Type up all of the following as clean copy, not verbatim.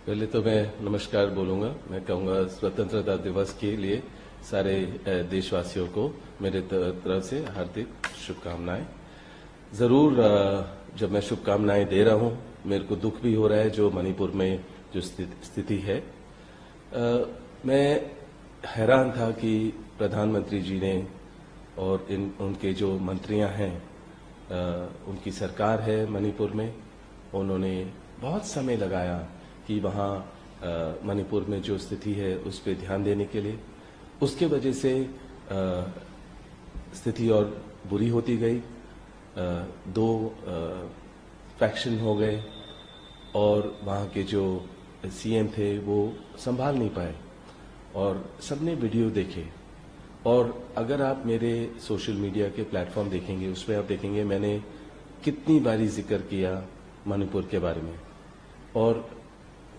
पहले तो मैं नमस्कार बोलूंगा। मैं कहूंगा स्वतंत्रता दिवस के लिए सारे देशवासियों को मेरे तरफ से हार्दिक शुभकामनाएं। जरूर जब मैं शुभकामनाएं दे रहा हूं, मेरे को दुख भी हो रहा है जो मणिपुर में जो स्थिति है। मैं हैरान था कि प्रधानमंत्री जी ने और उनके जो मंत्रियां हैं, उनकी सरकार है मणिपुर में, उन्होंने बहुत समय लगाया कि वहाँ मणिपुर में जो स्थिति है उस पर ध्यान देने के लिए। उसके वजह से स्थिति और बुरी होती गई। दो फैक्शन हो गए और वहाँ के जो सीएम थे वो संभाल नहीं पाए और सबने वीडियो देखे। और अगर आप मेरे सोशल मीडिया के प्लेटफॉर्म देखेंगे, उस पर आप देखेंगे मैंने कितनी बारी जिक्र किया मणिपुर के बारे में। और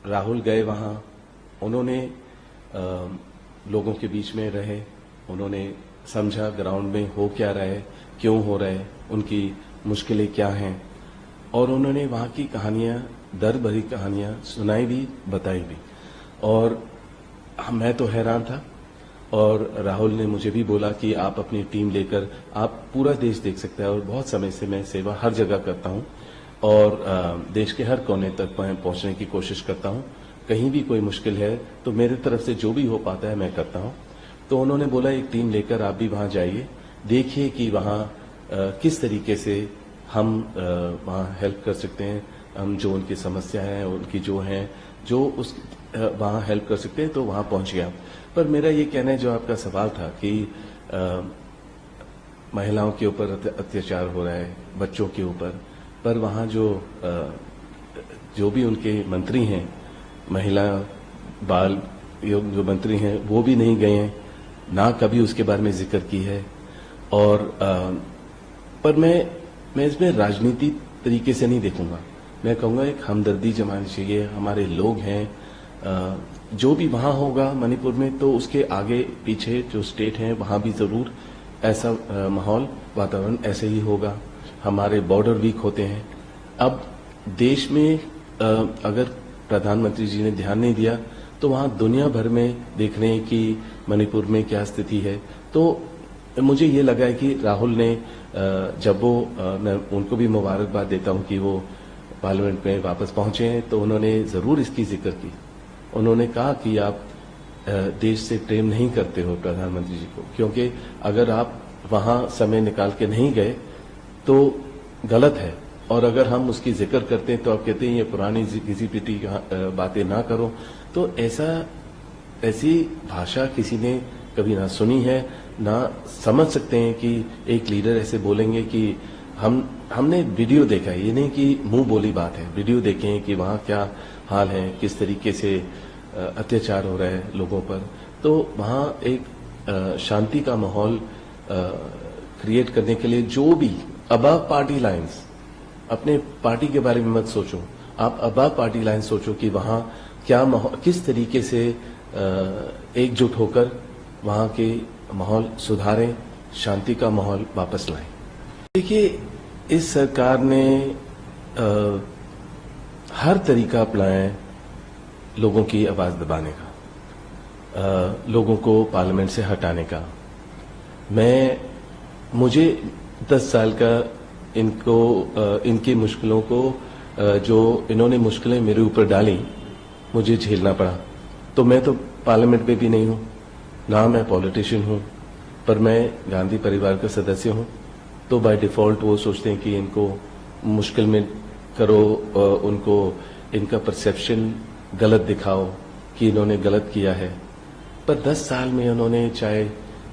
राहुल गए वहाँ, उन्होंने लोगों के बीच में रहे, उन्होंने समझा ग्राउंड में हो क्या रहा है, क्यों हो रहा है, उनकी मुश्किलें क्या हैं, और उन्होंने वहाँ की कहानियाँ, दर्द भरी कहानियाँ सुनाई भी, बताई भी। और मैं तो हैरान था। और राहुल ने मुझे भी बोला कि आप अपनी टीम लेकर आप पूरा देश देख सकते हैं। और बहुत समय से मैं सेवा हर जगह करता हूँ और देश के हर कोने तक पहुंचने की कोशिश करता हूं। कहीं भी कोई मुश्किल है तो मेरे तरफ से जो भी हो पाता है मैं करता हूं। तो उन्होंने बोला एक टीम लेकर आप भी वहां जाइए, देखिए कि वहां किस तरीके से हम वहां हेल्प कर सकते हैं। हम जो उनकी समस्या है, उनकी जो है, जो उस वहां हेल्प कर सकते हैं, तो वहां पहुंच गया। पर मेरा ये कहना है, जो आपका सवाल था कि महिलाओं के ऊपर अत्याचार हो रहा है, बच्चों के ऊपर, पर वहाँ जो भी उनके मंत्री हैं, महिला बाल जो मंत्री हैं, वो भी नहीं गए हैं, ना कभी उसके बारे में जिक्र की है। और पर मैं इसमें राजनीति तरीके से नहीं देखूंगा। मैं कहूंगा एक हमदर्दी जमानी चाहिए। हमारे लोग हैं, जो भी वहाँ होगा मणिपुर में, तो उसके आगे पीछे जो स्टेट हैं वहाँ भी जरूर ऐसा माहौल, वातावरण ऐसे ही होगा। हमारे बॉर्डर वीक होते हैं। अब देश में अगर प्रधानमंत्री जी ने ध्यान नहीं दिया तो वहाँ दुनिया भर में देख रहे हैं कि मणिपुर में क्या स्थिति है। तो मुझे ये लगा है कि राहुल ने जब वो, मैं उनको भी मुबारकबाद देता हूँ कि वो पार्लियामेंट में वापस पहुंचे हैं, तो उन्होंने जरूर इसकी जिक्र की। उन्होंने कहा कि आप देश से प्रेम नहीं करते हो प्रधानमंत्री जी को, क्योंकि अगर आप वहाँ समय निकाल के नहीं गए तो गलत है। और अगर हम उसकी जिक्र करते हैं तो आप कहते हैं ये पुरानी किसी पिटी बातें ना करो। तो ऐसी भाषा किसी ने कभी ना सुनी है, ना समझ सकते हैं कि एक लीडर ऐसे बोलेंगे। कि हमने वीडियो देखा है, ये नहीं कि मुंह बोली बात है। वीडियो देखे हैं कि वहाँ क्या हाल है, किस तरीके से अत्याचार हो रहा है लोगों पर। तो वहाँ एक शांति का माहौल क्रिएट करने के लिए जो भी अबव पार्टी लाइंस, अपने पार्टी के बारे में मत सोचो, आप अबव पार्टी लाइंस सोचो कि वहाँ क्या किस तरीके से एकजुट होकर वहाँ के माहौल सुधारें, शांति का माहौल वापस लाएं। देखिए, इस सरकार ने हर तरीका अपनाया है लोगों की आवाज दबाने का, लोगों को पार्लियामेंट से हटाने का। मुझे 10 साल का इनकी मुश्किलों को, जो इन्होंने मुश्किलें मेरे ऊपर डाली, मुझे झेलना पड़ा। तो मैं तो पार्लियामेंट में भी नहीं हूं, ना मैं पॉलिटिशियन हूं, पर मैं गांधी परिवार का सदस्य हूं। तो बाय डिफॉल्ट वो सोचते हैं कि इनको मुश्किल में करो, उनको इनका परसेप्शन गलत दिखाओ कि इन्होंने गलत किया है। पर 10 साल में उन्होंने चाहे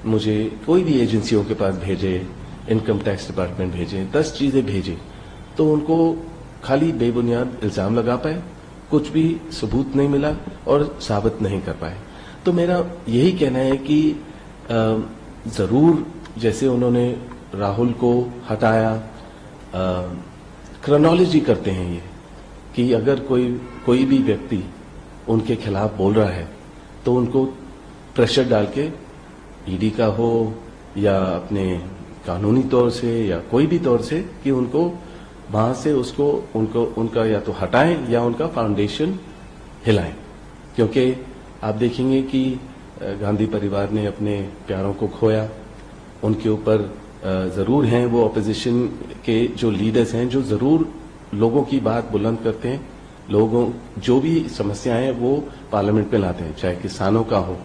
मुझे कोई भी एजेंसियों के पास भेजे, इनकम टैक्स डिपार्टमेंट भेजे, 10 चीजें भेजे, तो उनको खाली बेबुनियाद इल्जाम लगा पाए, कुछ भी सबूत नहीं मिला और साबित नहीं कर पाए। तो मेरा यही कहना है कि जरूर जैसे उन्होंने राहुल को हटाया, क्रोनोलॉजी करते हैं ये कि अगर कोई भी व्यक्ति उनके खिलाफ बोल रहा है तो उनको प्रेशर डाल के, ईडी का हो या अपने कानूनी तौर से या कोई भी तौर से, कि उनको वहां से उनका या तो हटाएं या उनका फाउंडेशन हिलाएं, क्योंकि आप देखेंगे कि गांधी परिवार ने अपने प्यारों को खोया। उनके ऊपर जरूर हैं वो ऑपोजिशन के जो लीडर्स हैं जो जरूर लोगों की बात बुलंद करते हैं, लोगों जो भी समस्याएं हैं वो पार्लियामेंट में लाते हैं, चाहे किसानों का हो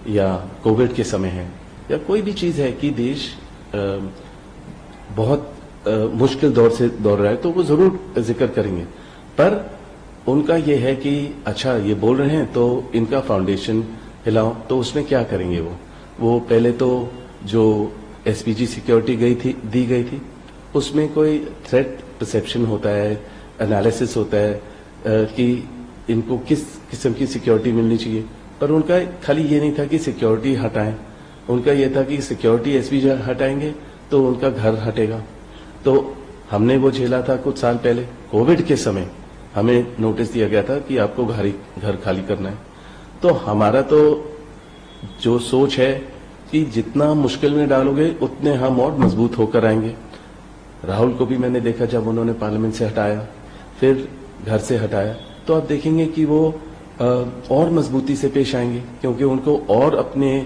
या कोविड के समय है या कोई भी चीज है कि देश बहुत मुश्किल दौर से दौड़ रहा है, तो वो जरूर जिक्र करेंगे। पर उनका ये है कि अच्छा ये बोल रहे हैं तो इनका फाउंडेशन हिलाओ, तो उसमें क्या करेंगे वो पहले तो जो एसपीजी सिक्योरिटी दी गई थी उसमें कोई थ्रेट परसेप्शन होता है, एनालिसिस होता है कि इनको किस किस्म की सिक्योरिटी मिलनी चाहिए, पर उनका खाली ये नहीं था कि सिक्योरिटी हटाएं, उनका ये था कि सिक्योरिटी एसपीजी हटाएंगे तो उनका घर हटेगा। तो हमने वो झेला था कुछ साल पहले कोविड के समय, हमें नोटिस दिया गया था कि आपको घर खाली करना है। तो हमारा तो जो सोच है कि जितना मुश्किल में डालोगे उतने हम और मजबूत होकर आएंगे। राहुल को भी मैंने देखा जब उन्होंने पार्लियामेंट से हटाया, फिर घर से हटाया, तो आप देखेंगे कि वो और मजबूती से पेश आएंगे, क्योंकि उनको और अपने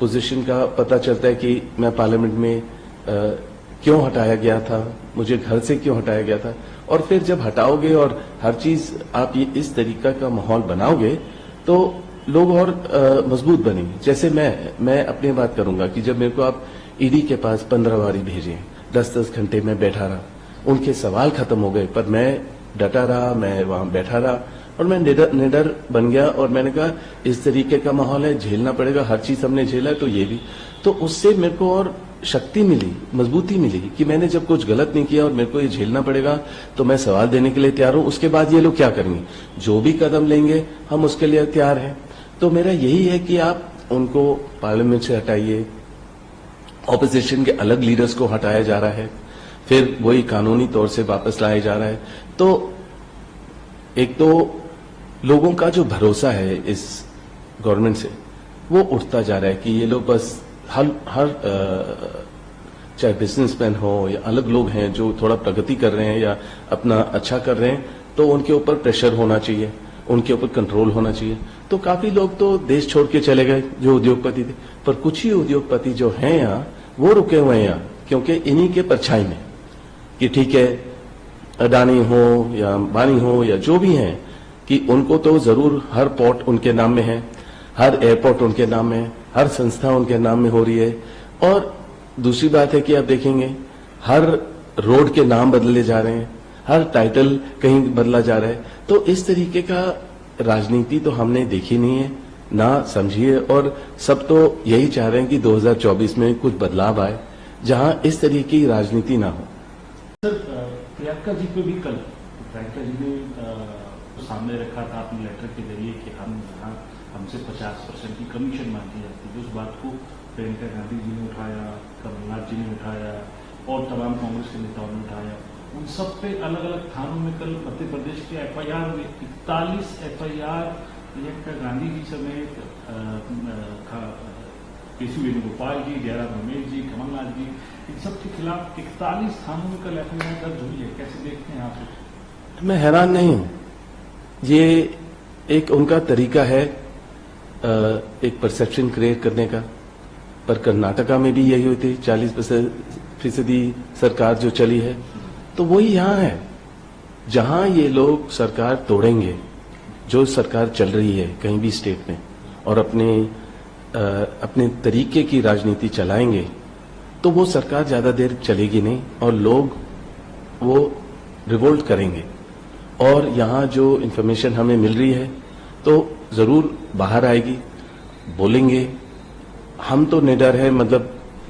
पोजीशन का पता चलता है कि मैं पार्लियामेंट में क्यों हटाया गया था, मुझे घर से क्यों हटाया गया था। और फिर जब हटाओगे और हर चीज आप ये इस तरीका का माहौल बनाओगे तो लोग और मजबूत बनेंगे। जैसे मैं अपनी बात करूंगा कि जब मेरे को आप ईडी के पास 15 बारी भेजे, 10-10 घंटे में बैठा रहा, उनके सवाल खत्म हो गए, पर मैं डटा रहा, मैं वहां बैठा रहा और मैं निडर बन गया और मैंने कहा इस तरीके का माहौल है, झेलना पड़ेगा, हर चीज हमने झेला है तो ये भी। तो उससे मेरे को और शक्ति मिली, मजबूती मिली कि मैंने जब कुछ गलत नहीं किया और मेरे को ये झेलना पड़ेगा तो मैं सवाल देने के लिए तैयार हूं। उसके बाद ये लोग क्या करेंगे, जो भी कदम लेंगे हम उसके लिए तैयार हैं। तो मेरा यही है कि आप उनको पार्लियामेंट से हटाइए, ऑपोजिशन के अलग लीडर्स को हटाया जा रहा है, फिर वही कानूनी तौर से वापस लाया जा रहा है। तो एक तो लोगों का जो भरोसा है इस गवर्नमेंट से वो उठता जा रहा है कि ये लोग बस हर चाहे बिजनेसमैन हो या अलग लोग हैं जो थोड़ा प्रगति कर रहे हैं या अपना अच्छा कर रहे हैं, तो उनके ऊपर प्रेशर होना चाहिए, उनके ऊपर कंट्रोल होना चाहिए। तो काफी लोग तो देश छोड़ के चले गए जो उद्योगपति थे, पर कुछ ही उद्योगपति जो हैं यहाँ वो रुके हुए हैं यहाँ, क्योंकि इन्हीं के परछाई में कि ठीक है अडानी हो या अंबानी हो या जो भी हैं कि उनको तो जरूर हर पोर्ट उनके नाम में है, हर एयरपोर्ट उनके नाम में है, हर संस्था उनके नाम में हो रही है। और दूसरी बात है कि आप देखेंगे हर रोड के नाम बदले जा रहे हैं, हर टाइटल कहीं बदला जा रहा है। तो इस तरीके का राजनीति तो हमने देखी नहीं है, ना समझिए, और सब तो यही चाह रहे हैं कि 2024 में कुछ बदलाव आए जहां इस तरीके की राजनीति ना हो। सर, प्रियंका जी पे भी कल प्रियंका जी ने सामने रखा था अपने लेटर के जरिए कि हमसे 50% की कमीशन मांगी जाती है। उस बात को प्रियंका गांधी जी ने उठाया, कमलनाथ जी ने उठाया और तमाम कांग्रेस के नेताओं ने उठाया। उन सब पे अलग अलग थानों में कल मध्य प्रदेश के FIR में 41 FIR प्रियंका गांधी जी समेत केसी वेणुगोपाल जी, जयराम रमेश जी, कमलनाथ जी, इन सब के खिलाफ 41 थानों में कल FIR दर्ज हुई है। कैसे देखते हैं आप? मैं हैरान नहीं हूं, ये एक उनका तरीका है एक परसेप्शन क्रिएट करने का। पर कर्नाटका में भी यही हुई थी, 40% सरकार जो चली है, तो वही यहां है जहां ये लोग सरकार तोड़ेंगे, जो सरकार चल रही है कहीं भी स्टेट में, और अपने तरीके की राजनीति चलाएंगे, तो वो सरकार ज्यादा देर चलेगी नहीं और लोग वो रिवोल्ट करेंगे। और यहां जो इन्फॉर्मेशन हमें मिल रही है तो जरूर बाहर आएगी, बोलेंगे। हम तो निडर हैं, मतलब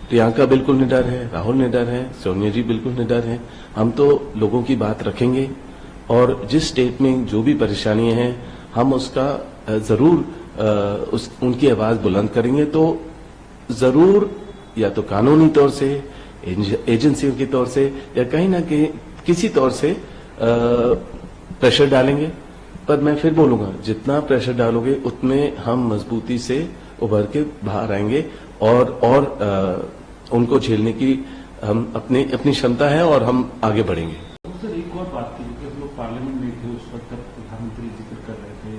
प्रियंका बिल्कुल निडर है, राहुल निडर है, सोनिया जी बिल्कुल निडर है। हम तो लोगों की बात रखेंगे और जिस स्टेट में जो भी परेशानी है हम उसका जरूर उनकी आवाज बुलंद करेंगे। तो जरूर या तो कानूनी तौर से, एजेंसियों के तौर से या कहीं ना कहीं किसी तौर से प्रेशर डालेंगे। पर मैं फिर बोलूंगा, जितना प्रेशर डालोगे उतने हम मजबूती से उभर के बाहर आएंगे और उनको झेलने की हम अपनी क्षमता है और हम आगे बढ़ेंगे। सर, एक और बात थी कि हम लोग पार्लियामेंट में थे, उस वक्त जब प्रधानमंत्री जिक्र कर रहे थे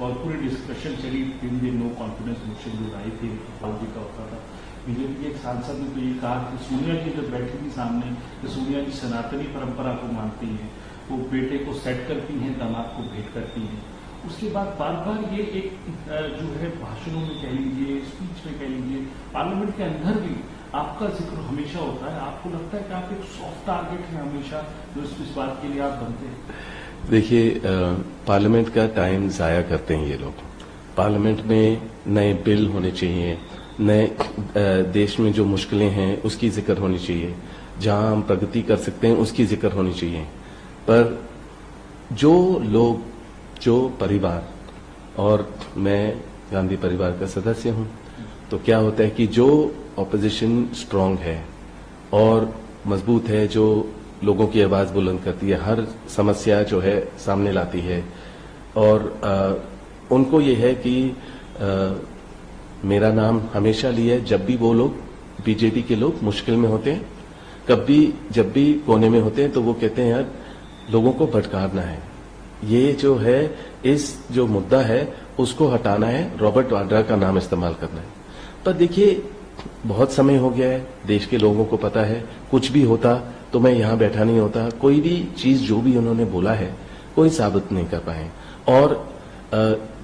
और पूरी डिस्कशन चली 3 दिन नो कॉन्फिडेंस मोशन जो आई थी राहुल जी का होता था। बीजेपी के एक सांसद ने तो ये कहा कि सोनिया जी जब बैठी थी सामने तो सोनिया जी सनातनी परंपरा को मानती हैं, वो बेटे को सेट करती हैं, दामाद को भेंट करती हैं। उसके बाद बार बार ये एक जो है भाषणों में कह लीजिए, स्पीच में कह लीजिए, पार्लियामेंट के अंदर भी आपका जिक्र हमेशा होता है। आपको लगता है कि आप एक सॉफ्ट टारगेट हैं हमेशा जो इस बात के लिए आप बनते हैं? देखिए, पार्लियामेंट का टाइम जाया करते हैं ये लोग। पार्लियामेंट में नए बिल होने चाहिए, नए देश में जो मुश्किलें हैं उसकी जिक्र होनी चाहिए, जहां हम प्रगति कर सकते हैं उसकी जिक्र होनी चाहिए। पर जो लोग, जो परिवार, और मैं गांधी परिवार का सदस्य हूं, तो क्या होता है कि जो ऑपोजिशन स्ट्रांग है और मजबूत है, जो लोगों की आवाज बुलंद करती है, हर समस्या जो है सामने लाती है, और उनको ये है कि मेरा नाम हमेशा लिया है जब भी वो लोग, बीजेपी के लोग मुश्किल में होते हैं, कभी जब भी कोने में होते हैं तो वो कहते हैं यार लोगों को भटकाना है, ये जो है इस जो मुद्दा है उसको हटाना है, रॉबर्ट वाड्रा का नाम इस्तेमाल करना है। पर देखिए, बहुत समय हो गया है, देश के लोगों को पता है कुछ भी होता तो मैं यहां बैठा नहीं होता, कोई भी चीज जो भी उन्होंने बोला है कोई साबित नहीं कर पाए। और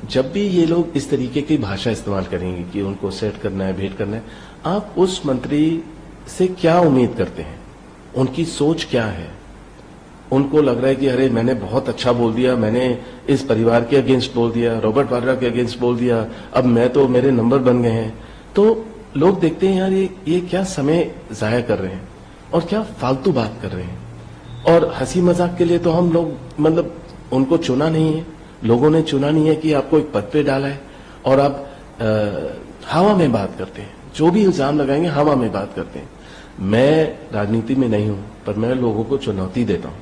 जब भी ये लोग इस तरीके की भाषा इस्तेमाल करेंगे कि उनको सेट करना है, भेंट करना है, आप उस मंत्री से क्या उम्मीद करते हैं? उनकी सोच क्या है? उनको लग रहा है कि अरे मैंने बहुत अच्छा बोल दिया, मैंने इस परिवार के अगेंस्ट बोल दिया, रॉबर्ट वाड्रा के अगेंस्ट बोल दिया, अब मैं तो, मेरे नंबर बन गए हैं। तो लोग देखते हैं यार ये क्या समय जाया कर रहे हैं और क्या फालतू बात कर रहे हैं। और हंसी मजाक के लिए तो हम लोग, मतलब उनको चुना नहीं है, लोगों ने चुना नहीं है कि आपको एक पद पे डाला है, और आप हवा में बात करते हैं, जो भी इल्जाम लगाएंगे हवा में बात करते हैं। मैं राजनीति में नहीं हूं, पर मैं लोगों को चुनौती देता हूं,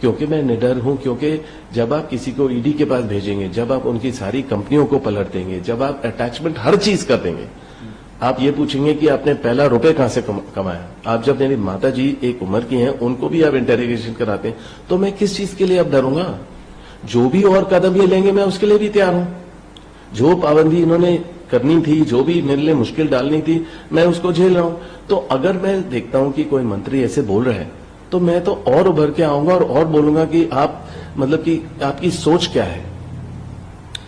क्योंकि मैं निडर हूं। क्योंकि जब आप किसी को ईडी के पास भेजेंगे, जब आप उनकी सारी कंपनियों को पलट देंगे, जब आप अटैचमेंट हर चीज कर देंगे, आप ये पूछेंगे कि आपने पहला रुपए कहां से कमाया। आप जब मेरी माता जी एक उम्र की हैं, उनको भी आप इंटेरोगेशन कराते हैं, तो मैं किस चीज के लिए अब डरूंगा? जो भी और कदम ये लेंगे मैं उसके लिए भी तैयार हूं। जो पाबंदी इन्होंने करनी थी, जो भी मेरे लिए मुश्किल डालनी थी, मैं उसको झेल रहा हूं। तो अगर मैं देखता हूं कि कोई मंत्री ऐसे बोल रहा है, तो मैं तो और उभर के आऊंगा और बोलूंगा कि आप, मतलब कि आपकी सोच क्या है?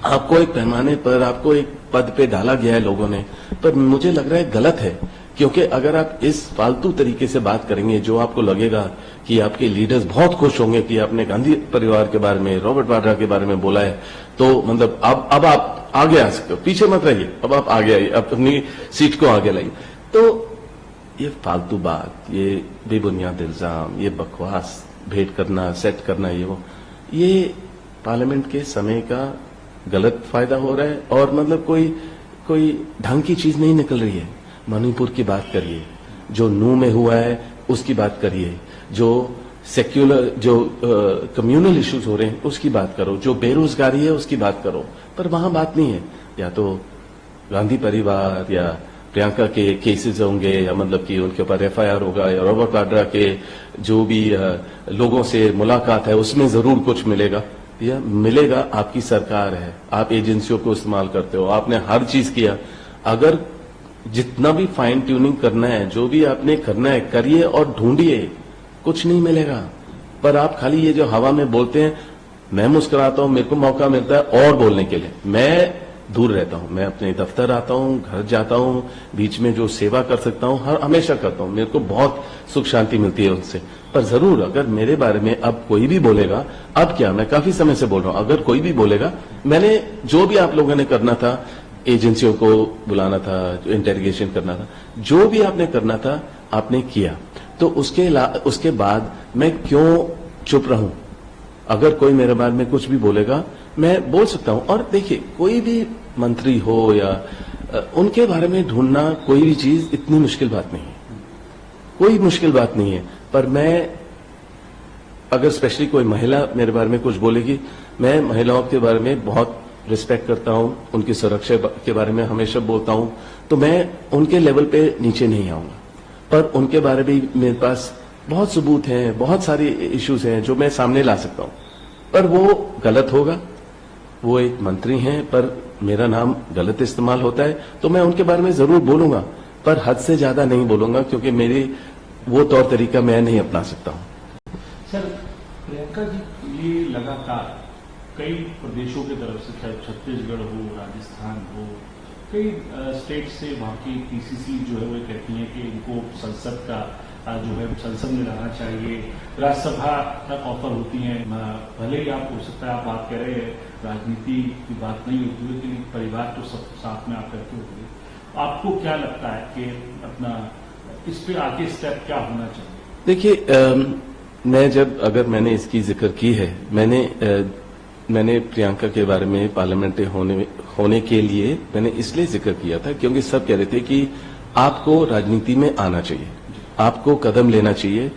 आपको एक पैमाने पर, आपको एक पद पे डाला गया है लोगों ने, पर मुझे लग रहा है गलत है। क्योंकि अगर आप इस फालतू तरीके से बात करेंगे, जो आपको लगेगा कि आपके लीडर्स बहुत खुश होंगे कि आपने गांधी परिवार के बारे में, रॉबर्ट वाड्रा के बारे में बोला है, तो मतलब अब आप आगे आ सकते हो, पीछे मत रहिए, अब आप आगे आइए, अब अपनी सीट को आगे लाइए। तो ये फालतू बात, ये बेबुनियाद इल्जाम, ये बकवास, भेंट करना, सेट करना, ये पार्लियामेंट के समय का गलत फायदा हो रहा है। और मतलब कोई ढंग की चीज नहीं निकल रही है। मणिपुर की बात करिए, जो नू में हुआ है उसकी बात करिए, जो सेक्युलर, जो कम्युनल इश्यूज हो रहे हैं उसकी बात करो, जो बेरोजगारी है उसकी बात करो, पर वहां बात नहीं है। या तो गांधी परिवार या प्रियंका के केसेस होंगे, या मतलब कि उनके ऊपर एफआईआर होगा, या रॉबर्ट वाड्रा के जो भी लोगों से मुलाकात है उसमें जरूर कुछ मिलेगा। या मिलेगा, आपकी सरकार है, आप एजेंसियों को इस्तेमाल करते हो, आपने हर चीज किया। अगर जितना भी फाइन ट्यूनिंग करना है, जो भी आपने करना है करिए और ढूंढिए, कुछ नहीं मिलेगा। पर आप खाली ये जो हवा में बोलते हैं, मैं मुस्कुराता हूं, मेरे को मौका मिलता है और बोलने के लिए, मैं दूर रहता हूं। मैं अपने दफ्तर आता हूं, घर जाता हूं, बीच में जो सेवा कर सकता हूं हमेशा करता हूं, मेरे को बहुत सुख शांति मिलती है उनसे। पर जरूर अगर मेरे बारे में अब कोई भी बोलेगा, अब क्या, मैं काफी समय से बोल रहा हूं, अगर कोई भी बोलेगा, मैंने जो भी आप लोगों ने करना था, एजेंसियों को बुलाना था, जो इंटेरोगेशन करना था, जो भी आपने करना था आपने किया, तो उसके बाद मैं क्यों चुप रहूं? अगर कोई मेरे बारे में कुछ भी बोलेगा मैं बोल सकता हूं। और देखिए, कोई भी मंत्री हो या उनके बारे में ढूंढना कोई भी चीज इतनी मुश्किल बात नहीं है, कोई मुश्किल बात नहीं है। पर मैं, अगर स्पेशली कोई महिला मेरे बारे में कुछ बोलेगी, मैं महिलाओं के बारे में बहुत रिस्पेक्ट करता हूं, उनकी सुरक्षा के बारे में हमेशा बोलता हूं, तो मैं उनके लेवल पे नीचे नहीं आऊंगा। पर उनके बारे में मेरे पास बहुत सबूत हैं, बहुत सारे इश्यूज हैं जो मैं सामने ला सकता हूं। पर वो गलत होगा, वो एक मंत्री हैं, पर मेरा नाम गलत इस्तेमाल होता है तो मैं उनके बारे में जरूर बोलूंगा, पर हद से ज्यादा नहीं बोलूंगा, क्योंकि मेरी वो तौर तरीका मैं नहीं अपना सकता हूं। सर, प्रियंका जी ये लगातार कई प्रदेशों की तरफ से, चाहे छत्तीसगढ़ हो, राजस्थान हो, कई स्टेट से वहां की पीसीसी जो है वो कहती है कि इनको संसद का जो है संसद में रहना चाहिए, राज्यसभा तक ऑफर होती है। भले ही आप हो सकता है आप बात कह रहे हैं राजनीति की बात नहीं होती है, लेकिन परिवार तो सब साथ में आप करते होंगे। आपको क्या लगता है कि अपना इस पे आगे स्टेप क्या होना चाहिए? देखिए, मैं जब अगर मैंने इसकी जिक्र की है, मैंने प्रियंका के बारे में पार्लियामेंट होने के लिए मैंने इसलिए जिक्र किया था क्योंकि सब कह रहे थे कि आपको राजनीति में आना चाहिए, आपको कदम लेना चाहिए।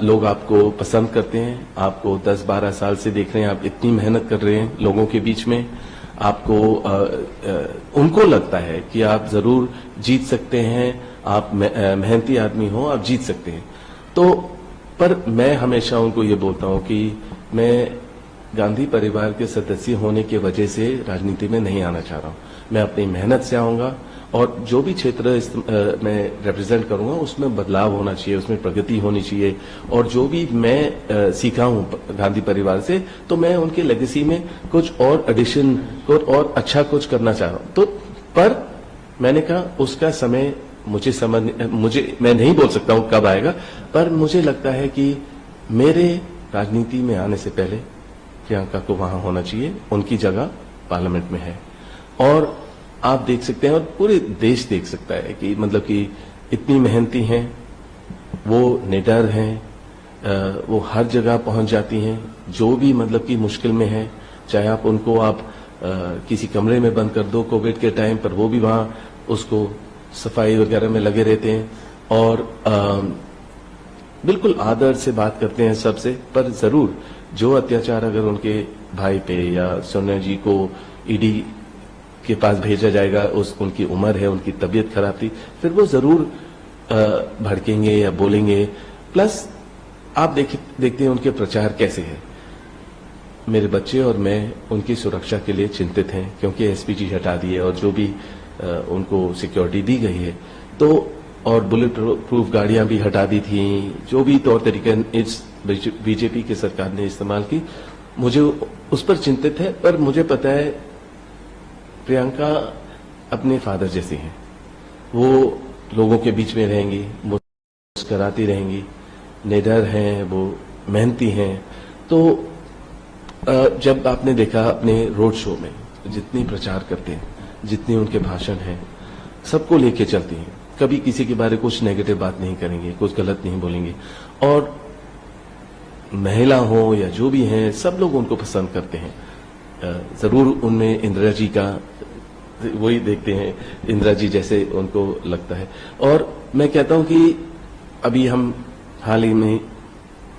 लोग आपको पसंद करते हैं, आपको 10-12 साल से देख रहे हैं, आप इतनी मेहनत कर रहे हैं लोगों के बीच में, आपको उनको लगता है कि आप जरूर जीत सकते हैं, आप मेहनती आदमी हो, आप जीत सकते हैं। तो पर मैं हमेशा उनको ये बोलता हूं कि मैं गांधी परिवार के सदस्य होने की वजह से राजनीति में नहीं आना चाह रहा हूं। मैं अपनी मेहनत से आऊंगा और जो भी क्षेत्र मैं रिप्रेजेंट करूंगा उसमें बदलाव होना चाहिए, उसमें प्रगति होनी चाहिए। और जो भी मैं सीखा हूं गांधी परिवार से, तो मैं उनके लेगेसी में कुछ और एडिशन, कुछ और अच्छा कुछ करना चाह रहा हूं। तो पर मैंने कहा उसका समय मुझे मैं नहीं बोल सकता हूं कब आएगा, पर मुझे लगता है कि मेरे राजनीति में आने से पहले प्रियंका को वहां होना चाहिए, उनकी जगह पार्लियामेंट में है। और आप देख सकते हैं और पूरे देश देख सकता है कि मतलब कि इतनी मेहनती हैं, वो निडर हैं, वो हर जगह पहुंच जाती हैं, जो भी मतलब कि मुश्किल में है, चाहे आप उनको किसी कमरे में बंद कर दो कोविड के टाइम पर, वो भी वहां उसको सफाई वगैरह में लगे रहते हैं और बिल्कुल आदर से बात करते हैं सबसे। पर जरूर जो अत्याचार अगर उनके भाई पे या सोनिया जी को ईडी के पास भेजा जाएगा, उनकी उम्र है, उनकी तबीयत खराब थी, फिर वो जरूर भड़केंगे या बोलेंगे। प्लस आप देखते हैं उनके प्रचार कैसे है। मेरे बच्चे और मैं उनकी सुरक्षा के लिए चिंतित हैं, क्योंकि एसपीजी हटा दिए और जो भी उनको सिक्योरिटी दी गई है, तो और बुलेट प्रूफ गाड़ियां भी हटा दी थी, जो भी तौर तरीके इस बीजेपी की सरकार ने इस्तेमाल की, मुझे उस पर चिंतित है। पर मुझे पता है प्रियंका अपने फादर जैसी हैं, वो लोगों के बीच में रहेंगी, मुस्कुराती रहेंगी, निडर हैं, वो मेहनती हैं। तो जब आपने देखा अपने रोड शो में जितनी प्रचार करते हैं, जितने उनके भाषण हैं, सबको लेके चलती हैं, कभी किसी के बारे में कुछ नेगेटिव बात नहीं करेंगे, कुछ गलत नहीं बोलेंगे। और महिला हो या जो भी हैं, सब लोग उनको पसंद करते हैं। जरूर उनमें इंदिरा जी का वही देखते हैं, इंदिरा जी जैसे उनको लगता है। और मैं कहता हूं कि अभी हम हाल ही में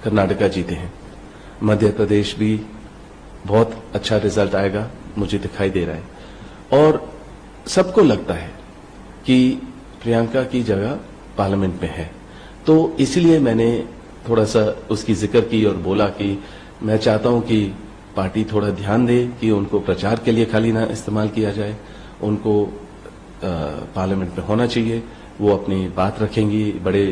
कर्नाटका जीते हैं, मध्य प्रदेश भी बहुत अच्छा रिजल्ट आएगा, मुझे दिखाई दे रहा है। और सबको लगता है कि प्रियंका की जगह पार्लियामेंट में है, तो इसलिए मैंने थोड़ा सा उसकी जिक्र की और बोला कि मैं चाहता हूं कि पार्टी थोड़ा ध्यान दे कि उनको प्रचार के लिए खाली ना इस्तेमाल किया जाए, उनको पार्लियामेंट में होना चाहिए। वो अपनी बात रखेंगी, बड़े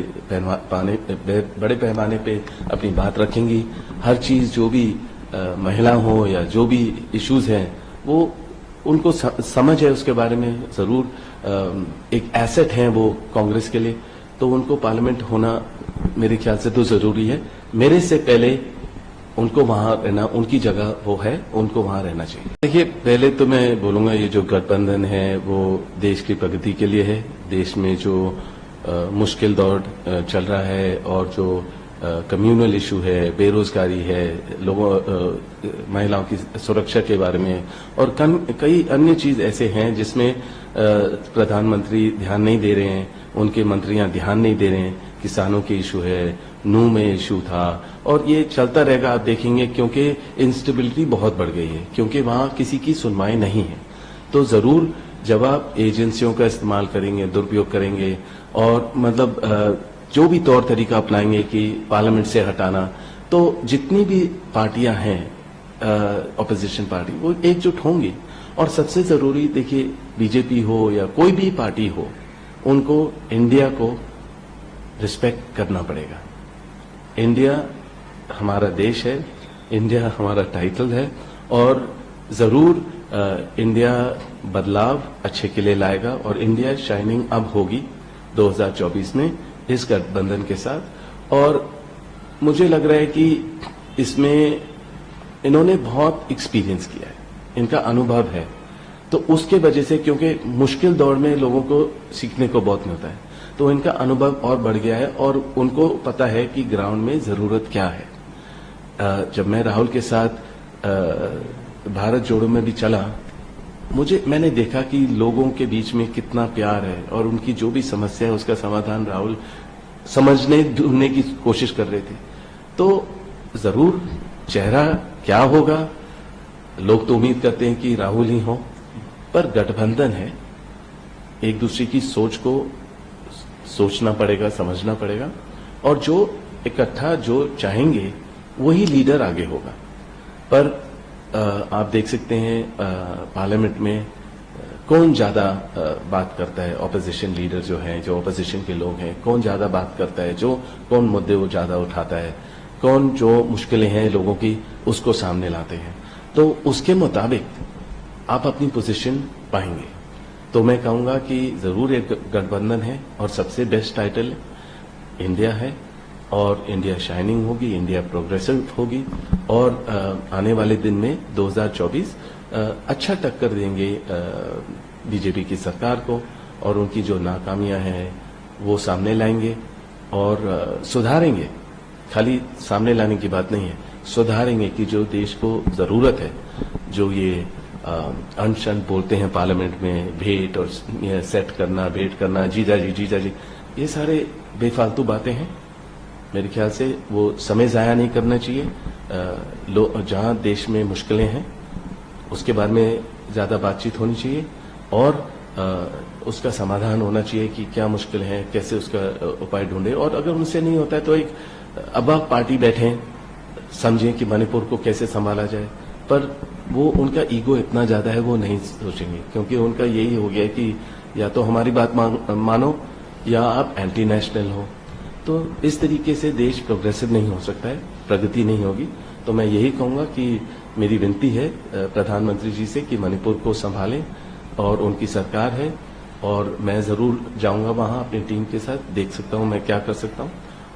पैमाने पे अपनी बात रखेंगी। हर चीज जो भी महिला हो या जो भी इश्यूज हैं, वो उनको समझ है उसके बारे में, जरूर एक एसेट है वो कांग्रेस के लिए। तो उनको पार्लियामेंट होना मेरे ख्याल से तो जरूरी है। मेरे से पहले उनको वहां रहना, उनकी जगह वो है, उनको वहां रहना चाहिए। देखिए, पहले तो मैं बोलूंगा ये जो गठबंधन है वो देश की प्रगति के लिए है। देश में जो मुश्किल दौर चल रहा है और जो कम्युनल इशू है, बेरोजगारी है, महिलाओं की सुरक्षा के बारे में और कई अन्य चीज ऐसे हैं जिसमें प्रधानमंत्री ध्यान नहीं दे रहे हैं, उनके मंत्रियां ध्यान नहीं दे रहे हैं। किसानों के इशू है, नू में इशू था, और ये चलता रहेगा, आप देखेंगे, क्योंकि इंस्टेबिलिटी बहुत बढ़ गई है, क्योंकि वहां किसी की सुनवाई नहीं है। तो जरूर जब आप एजेंसियों का इस्तेमाल करेंगे, दुरुपयोग करेंगे और मतलब जो भी तौर तरीका अपनाएंगे कि पार्लियामेंट से हटाना, तो जितनी भी पार्टियां हैं ऑपोजिशन पार्टी वो एकजुट होंगी। और सबसे जरूरी देखिए, बीजेपी हो या कोई भी पार्टी हो, उनको इंडिया को रिस्पेक्ट करना पड़ेगा। इंडिया हमारा देश है, इंडिया हमारा टाइटल है, और जरूर इंडिया बदलाव अच्छे के लिए लाएगा, और इंडिया शाइनिंग अब होगी 2024 में इस गठबंधन के साथ। और मुझे लग रहा है कि इसमें इन्होंने बहुत एक्सपीरियंस किया है, इनका अनुभव है, तो उसके वजह से, क्योंकि मुश्किल दौर में लोगों को सीखने को बहुत मिलता है, तो इनका अनुभव और बढ़ गया है और उनको पता है कि ग्राउंड में जरूरत क्या है। जब मैं राहुल के साथ भारत जोड़ो में भी चला, मैंने देखा कि लोगों के बीच में कितना प्यार है, और उनकी जो भी समस्या है उसका समाधान राहुल समझने ढूंढने की कोशिश कर रहे थे। तो जरूर चेहरा क्या होगा, लोग तो उम्मीद करते हैं कि राहुल ही हो, पर गठबंधन है, एक दूसरे की सोच को सोचना पड़ेगा, समझना पड़ेगा, और जो इकट्ठा जो चाहेंगे वही लीडर आगे होगा। पर आप देख सकते हैं पार्लियामेंट में कौन ज्यादा बात करता है, ऑपोजिशन लीडर जो हैं, जो ऑपोजिशन के लोग हैं, कौन ज्यादा बात करता है, जो कौन मुद्दे वो ज्यादा उठाता है, कौन जो मुश्किलें हैं लोगों की उसको सामने लाते हैं, तो उसके मुताबिक आप अपनी पोजीशन पाएंगे। तो मैं कहूंगा कि जरूर एक गठबंधन है, और सबसे बेस्ट टाइटल इंडिया है, और इंडिया शाइनिंग होगी, इंडिया प्रोग्रेसिव होगी, और आने वाले दिन में 2024 अच्छा टक्कर देंगे बीजेपी की सरकार को, और उनकी जो नाकामियां हैं वो सामने लाएंगे और सुधारेंगे। खाली सामने लाने की बात नहीं है, सुधारेंगे कि जो देश को जरूरत है, जो ये अनशन बोलते हैं पार्लियामेंट में, भेंट और सेट करना, भेंट करना, जीजा जी, ये सारे बेफालतू बातें हैं। मेरे ख्याल से वो समय जाया नहीं करना चाहिए। जहां देश में मुश्किलें हैं उसके बारे में ज्यादा बातचीत होनी चाहिए, और उसका समाधान होना चाहिए कि क्या मुश्किल है, कैसे उसका उपाय ढूंढे। और अगर उनसे नहीं होता है तो एक अबाक पार्टी बैठे, समझें कि मणिपुर को कैसे संभाला जाए, पर वो उनका ईगो इतना ज्यादा है, वो नहीं सोचेंगे, क्योंकि उनका यही हो गया कि या तो हमारी बात मानो या आप एंटी नेशनल हो। तो इस तरीके से देश प्रोग्रेसिव नहीं हो सकता है, प्रगति नहीं होगी। तो मैं यही कहूंगा कि मेरी विनती है प्रधानमंत्री जी से कि मणिपुर को संभालें, और उनकी सरकार है, और मैं जरूर जाऊंगा वहां अपनी टीम के साथ, देख सकता हूं मैं क्या कर सकता हूं।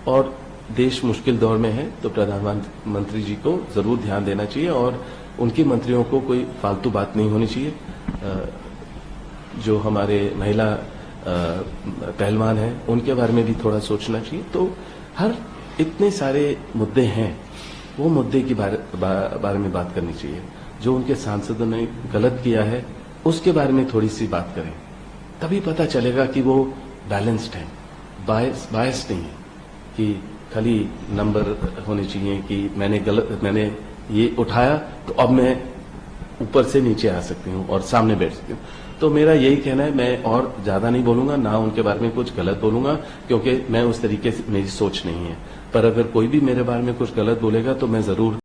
और देश मुश्किल दौर में है, तो प्रधानमंत्री जी को जरूर ध्यान देना चाहिए, और उनकी मंत्रियों को कोई फालतू बात नहीं होनी चाहिए। जो हमारे महिला पहलवान हैं उनके बारे में भी थोड़ा सोचना चाहिए। तो हर इतने सारे मुद्दे हैं, वो मुद्दे की बारे में बात करनी चाहिए। जो उनके सांसदों ने गलत किया है उसके बारे में थोड़ी सी बात करें, तभी पता चलेगा कि वो बैलेंस्ड है, बायस नहीं है कि खाली नंबर होने चाहिए कि मैंने ये उठाया तो अब मैं ऊपर से नीचे आ सकती हूँ और सामने बैठ सकती हूँ। तो मेरा यही कहना है, मैं और ज्यादा नहीं बोलूंगा, ना उनके बारे में कुछ गलत बोलूंगा, क्योंकि मैं उस तरीके से मेरी सोच नहीं है। पर अगर कोई भी मेरे बारे में कुछ गलत बोलेगा तो मैं जरूर